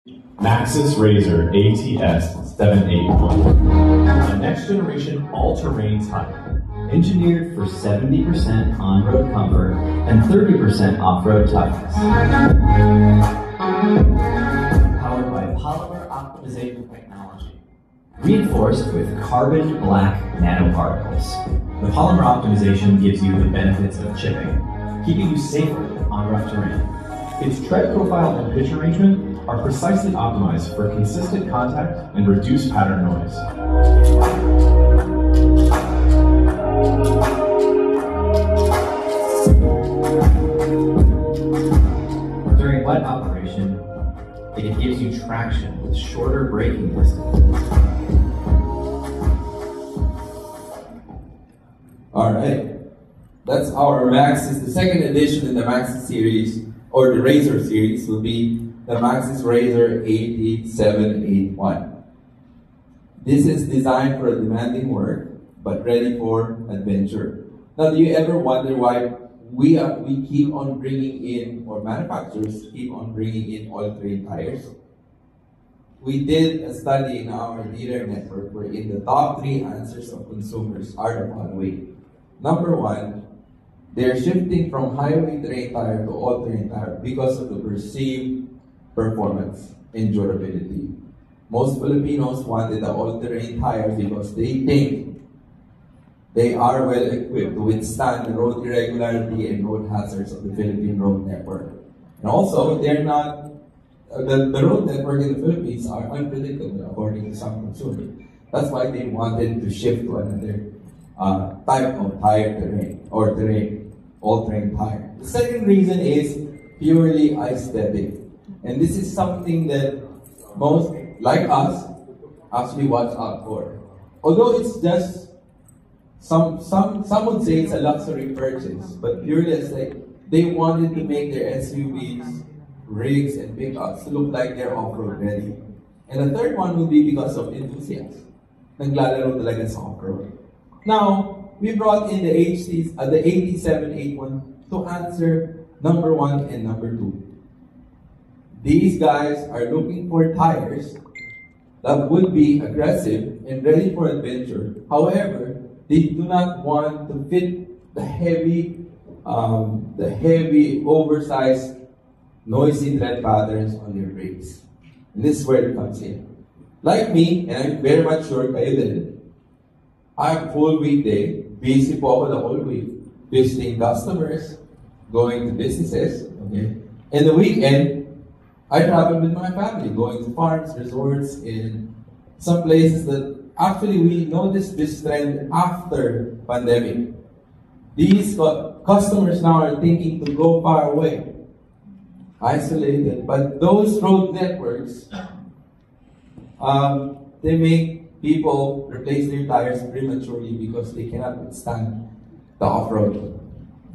Maxxis Razor ATS-781, a next-generation all-terrain tire, engineered for 70% on-road comfort and 30% off-road toughness. Powered by polymer optimization technology, reinforced with carbon black nanoparticles. The polymer optimization gives you the benefits of chipping, keeping you safer on rough terrain. Its tread profile and pitch arrangement are precisely optimized for consistent contact and reduced pattern noise. During wet operation, it gives you traction with shorter braking distance. All right, that's our Maxxis. The second edition in the Maxxis series, or the Razor series, will be the Maxxis Razor AT-781. This is designed for demanding work, but ready for adventure. Now, do you ever wonder why we keep on bringing in, or manufacturers keep on bringing in all-terrain tires? We did a study in our dealer network wherein the top 3 answers of consumers are the following. Number 1, they're shifting from highway terrain tire to all-terrain tire because of the perceived performance and durability. Most Filipinos wanted the all-terrain tires because they think they are well equipped to withstand the road irregularity and road hazards of the Philippine road network. And also, they're not, the road network in the Philippines are unpredictable according to some consumers. That's why they wanted to shift to another type of tire terrain, or all-terrain tire. The second reason is purely aesthetic. And this is something that most, like us, actually watch out for. Although it's just, some would say it's a luxury purchase, but purely aesthetic, they wanted to make their SUVs, rigs, and pickups to look like they're off-road ready. And the third one would be because of enthusiasts. Naglalaro talaga sa off-road. Now, we brought in the AT-781 to answer number 1 and number 2. These guys are looking for tires that would be aggressive and ready for adventure. However, they do not want to fit the heavy, oversized, noisy tread patterns on their brakes. And this is where it comes in. Like me, and I'm very much sure kayo din, I have full weekday, busy po ako the whole week, visiting customers, going to businesses, okay? And the weekend, I travel with my family, going to farms, resorts, in some places that actually we noticed this trend after pandemic. These customers now are thinking to go far away, isolated, but those road networks, they make people replace their tires prematurely because they cannot withstand the off-road.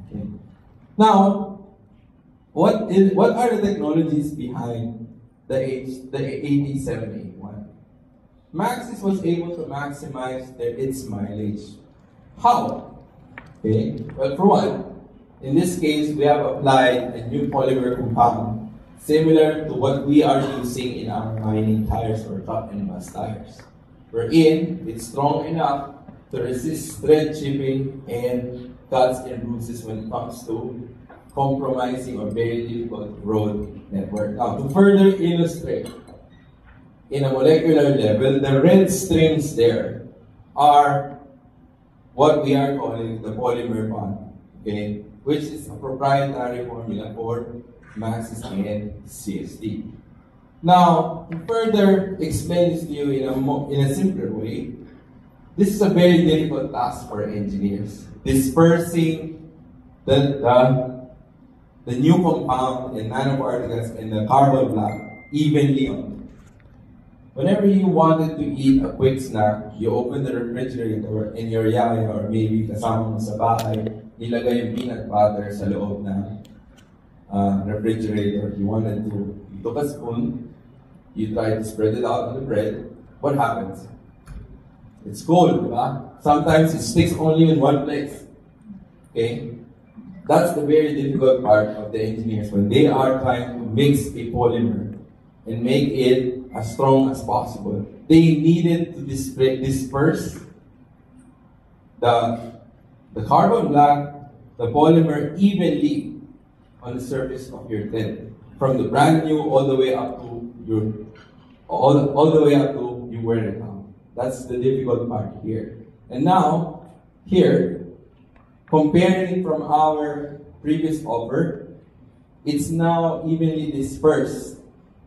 Okay. Now, what are the technologies behind the AT-781? Maxxis was able to maximize its mileage. How? Okay. Well, for one, in this case, we have applied a new polymer compound similar to what we are using in our mining tires or truck and bus tires. Wherein it's strong enough to resist tread chipping and cuts and bruises when it comes to compromising or very difficult road network. Now, to further illustrate, in a molecular level, the red strings there are what we are calling the polymer bond, okay, which is a proprietary formula for Maxxis and CST. Now, to further explain this to you in a simpler way, this is a very difficult task for engineers. Dispersing the new compound and nanoparticles and the carbon black evenly on. Whenever you wanted to eat a quick snack, you open the refrigerator in your yaya or maybe kasama mo sa bahay, nilagay yung peanut butter sa loob ng refrigerator. You took a spoon, you try to spread it out on the bread. What happens? It's cold, diba? Sometimes it sticks only in one place. Okay? That's the very difficult part of the engineers when they are trying to mix a polymer and make it as strong as possible. They needed to disperse the carbon black, the polymer evenly on the surface of your thread, from the brand new all the way up to all the way up to you wear it now. That's the difficult part here. And now, here, comparing it from our previous offer, it's now evenly dispersed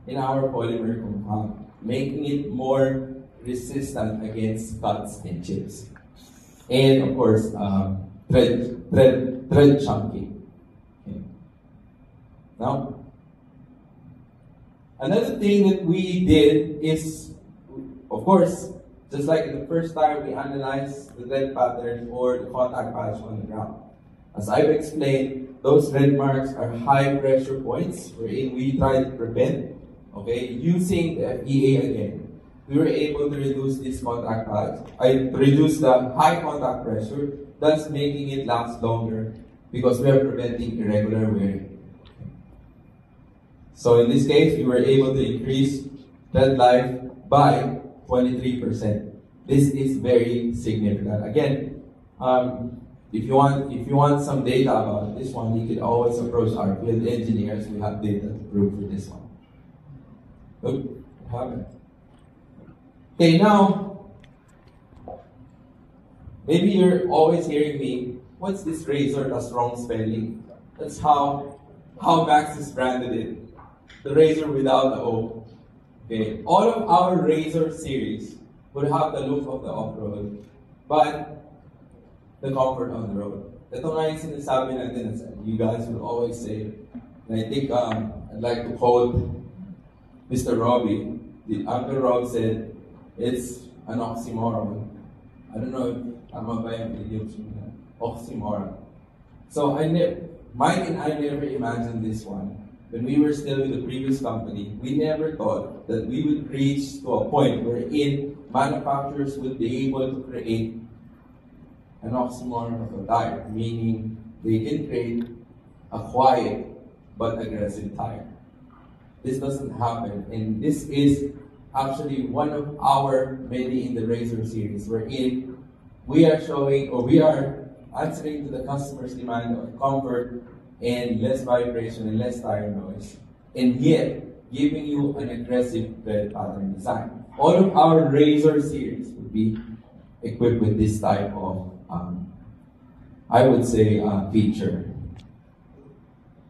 in our polymer compound, making it more resistant against cuts and chips. And of course, thread chunking. Okay. Now, another thing that we did is, of course, just like the first time, we analyzed the thread pattern or the contact patch on the ground. As I've explained, those red marks are high pressure points wherein we try to prevent, okay, using the FEA again. We were able to reduce this contact patch, reduce the high contact pressure, thus making it last longer because we are preventing irregular wearing. So in this case, we were able to increase thread life by 23%. This is very significant. Again, if you want some data about this one, you can always approach our field engineers. We have data to prove for this one. Look, what happened? Okay, now, maybe you're always hearing me, what's this razor that's wrong spelling? That's how Maxxis branded it. The razor without the O. Okay, all of our razor series would have the look of the off-road, but the comfort on the road. Ito nga yung sinasabi natin, you guys will always say, and I think I'd like to quote Mr. Robbie. Uncle Rob said, it's an oxymoron. I don't know if tama ba yung idioms yun. Oxymoron. So Mike and I never imagined this one. When we were still with the previous company, we never thought that we would reach to a point wherein manufacturers would be able to create an oxymoron of a tire, meaning they can create a quiet but aggressive tire. This doesn't happen, and this is actually one of our many in the Razor series, wherein we are showing, or we are answering to the customer's demand of comfort and less vibration and less tire noise, and yet giving you an aggressive thread pattern design. All of our Razor series would be equipped with this type of, I would say, feature.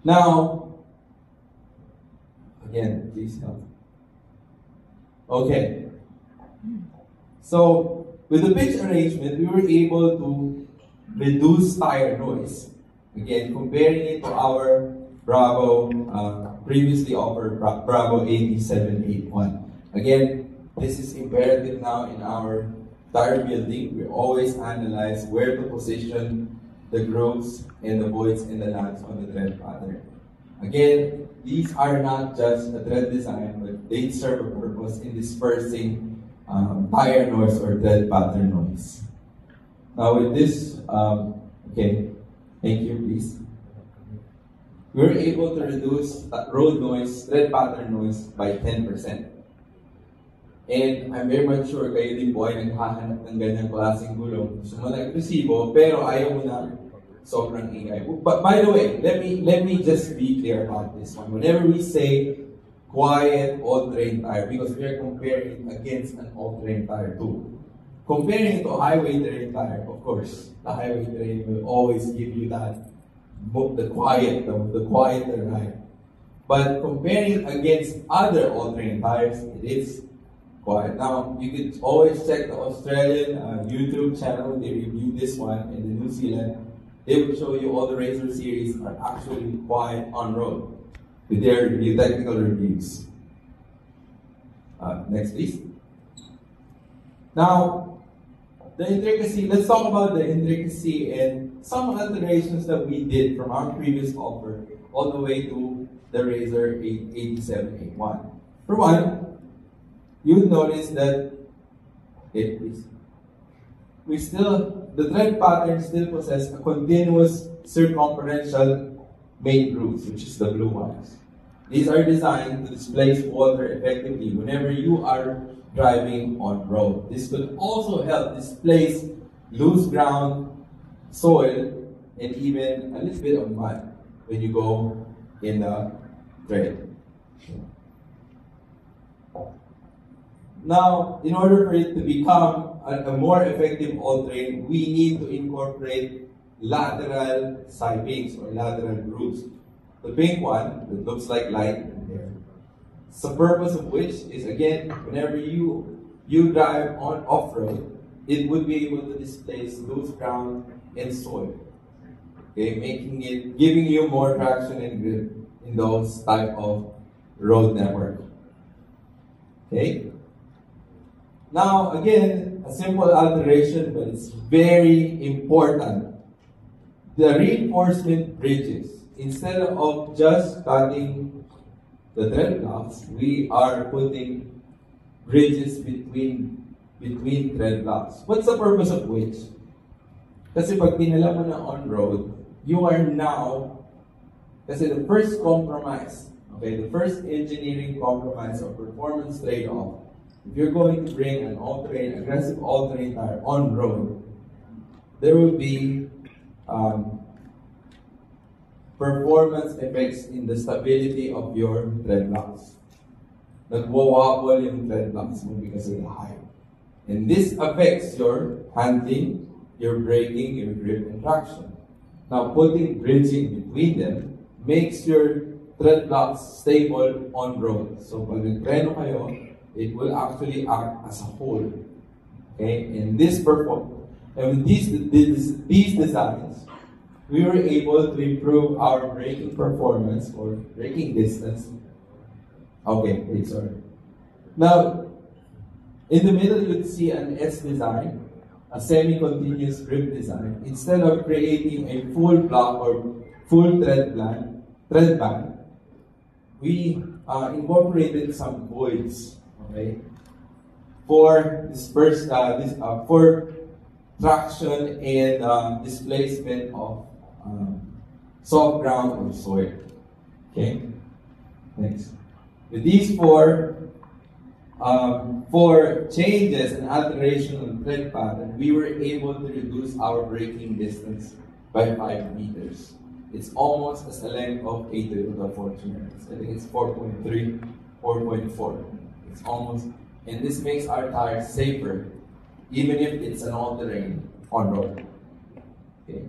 Now, again, please help. Okay. So, with the pitch arrangement, we were able to reduce tire noise. Again, comparing it to our Bravo, previously offered Bravo 8781. Again, this is imperative now in our tire building. We always analyze where to position the grooves and the voids and the lands on the thread pattern. Again, these are not just a thread design, but they serve a purpose in dispersing tire noise or thread pattern noise. Now with this, okay, thank you, please. We were able to reduce road noise, thread pattern noise by 10%. And I'm very much sure kayo din po ay naghahanap ng ganyang klaseng gulong. Gusto mo nag-resibo, pero ayaw mo na sobrang ingay. But by the way, let me just be clear about this one. Whenever we say quiet all-terrain tire, because we are comparing it against an all-terrain tire too. Comparing it to a highway terrain tire, of course, the highway terrain will always give you that, the quieter ride. But comparing it against other all-terrain tires, it is quiet. Now, you can always check the Australian YouTube channel. They review this one, and the New Zealand, they will show you all the Razor series are actually quiet on road with their technical reviews. Next, please. Now, the intricacy, let's talk about the intricacy and some alterations that we did from our previous offer all the way to the Razor 8781. For one, you would notice that the thread pattern still possesses a continuous circumferential main grooves, which is the blue ones. These are designed to displace water effectively whenever you are driving on road. This will also help displace loose ground, soil, and even a little bit of mud when you go in the trail. Now, in order for it to become a more effective all-terrain, we need to incorporate lateral sipings or lateral grooves. The pink one that looks like light there. The purpose of which is, again, whenever you drive on off-road, it would be able to displace loose ground and soil. Okay, giving you more traction and grip in those type of road network. Okay. Now, again, a simple alteration, but it's very important. The reinforcement bridges, instead of just cutting the tread blocks, we are putting bridges between tread blocks. What's the purpose of which? Kasi pag tinala mo na on-road, you are now, kasi the first compromise, okay, the first engineering compromise or performance trade-off, if you're going to bring an all-terrain, aggressive all-terrain tire on-road, there will be performance effects in the stability of your tread blocks. Nagwawabol yung tread blocks mo because of the height. And this affects your handling, your braking, your grip, and traction. Now, putting bridging between them makes your tread blocks stable on road. So, pag nagtreno kayo, it will actually act as a whole. Okay? And with these designs, we were able to improve our braking performance or braking distance. Okay, wait, sorry. Now, in the middle, you'd see an S design, a semi-continuous grip design. Instead of creating a full block or full tread band, we incorporated some voids, okay, for for traction and displacement of soft ground or soil. Okay, next. With these four changes and alteration on tread pattern, we were able to reduce our braking distance by 5 meters. It's almost as the length of a Toyota Fortuner. I think it's 4.3, 4.4. It's almost, and this makes our tires safer, even if it's an all-terrain on road. Okay.